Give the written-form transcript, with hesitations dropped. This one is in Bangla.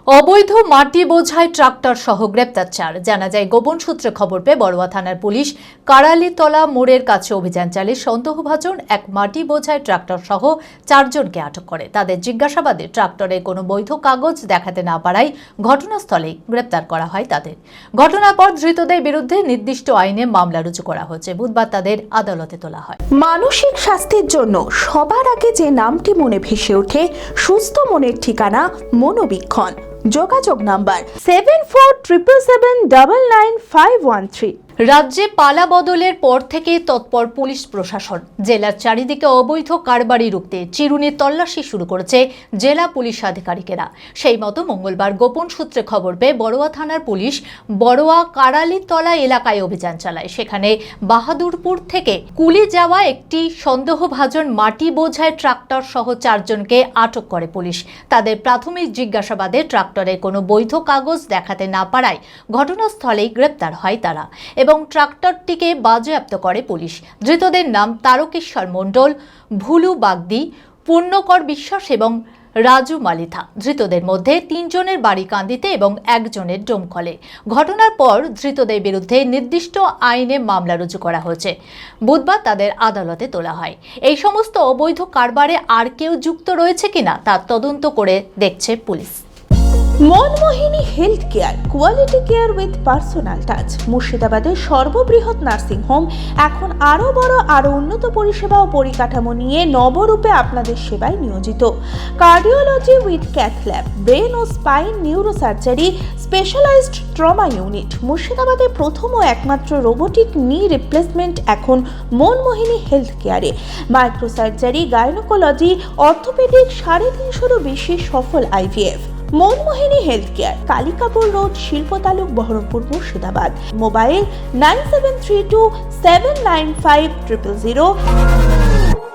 অবৈধ মাটি বোঝাই ট্রাক্টর সহ গ্রেপ্তার ৪। জানা যায়, গোপন সূত্রে খবর পেয়ে বড়ুয়া থানার পুলিশ কারালীতলা মোড়ের কাছে অভিযান চালিয়ে সন্দেহভাজন এক মাটি বোঝাই ট্রাক্টর সহ ৪ জনকে আটক করে। তাদের জিজ্ঞাসাবাদে ট্রাক্টরে কোনো বৈধ কাগজ দেখাতে না পারায় ঘটনাস্থলেই গ্রেপ্তার করা হয় তাদের। ঘটনার পর ধৃতদের বিরুদ্ধে নির্দিষ্ট আইনে মামলা রুজু করা হয়েছে। বুধবার তাদের আদালতে তোলা হয়। মানসিক স্বাস্থ্যের জন্য সবার আগে যে নামটি মনে ভেসে ওঠে, সুস্থ মনের ঠিকানা মনোবীক্ষণ। যোগাযোগ নাম্বার 7477799513। রাজ্যে পালা বদলের পর থেকে তৎপর পুলিশ প্রশাসন। জেলার চারিদিকে অবৈধ কারবারি রুখতে চিরুনি তল্লাশি শুরু করেছে জেলা পুলিশ আধিকারিকেরা। সেই মতো মঙ্গলবার গোপন সূত্রে খবর পেয়ে বড়ুয়া থানার পুলিশ বড়ুয়া কারালীতলা এলাকায় অভিযান চালায়। সেখানে বাহাদুরপুর থেকে কুলি যাওয়া একটি সন্দেহভাজন মাটি বোঝাই ট্রাক্টর সহ ৪ জনকে আটক করে পুলিশ। তাদের প্রাথমিক জিজ্ঞাসাবাদে ট্রাক্টরে কোনো বৈধ কাগজ দেখাতে না পারায় ঘটনাস্থলেই গ্রেপ্তার হয় তারা এবং ট্রাক্টরটিকে বাজেয়াপ্ত করে পুলিশ। ধৃতদের নাম তারকেশ্বর মণ্ডল, ভুলু বাগদি, পূর্ণকর বিশ্বাস এবং রাজু মালিথা। ধৃতদের মধ্যে ৩ জনের বাড়ি কান্দিতে এবং ১ জনের ডোমকলে। ঘটনার পর ধৃতদের বিরুদ্ধে নির্দিষ্ট আইনে মামলা রুজু করা হয়েছে। বুধবার তাদের আদালতে তোলা হয়। এই সমস্ত অবৈধ কারবারে আর কেউ যুক্ত রয়েছে কিনা তার তদন্ত করে দেখছে police. Manmohini health care, quality care with personal touch. মুর্শিদাবাদের সর্ববৃহৎ নার্সিং হোম এখন আরও বড়, আরও উন্নত পরিষেবা ও পরিকাঠামো নিয়ে নবরূপে আপনাদের সেবায় নিয়োজিত। Cardiology with cath lab, brain ও spine neurosurgery, specialized trauma unit. মুর্শিদাবাদে প্রথম ও একমাত্র রোবোটিক নি রিপ্লেসমেন্ট এখন Monmohini health care. Microsurgery, gynaecology, orthopaedic, 350-এরও বেশি সফল IVF। Monmohini health care, Kalikapur road, শিল্পতালুক, বহরমপুর, মুর্শিদাবাদ। মোবাইল 9732795000।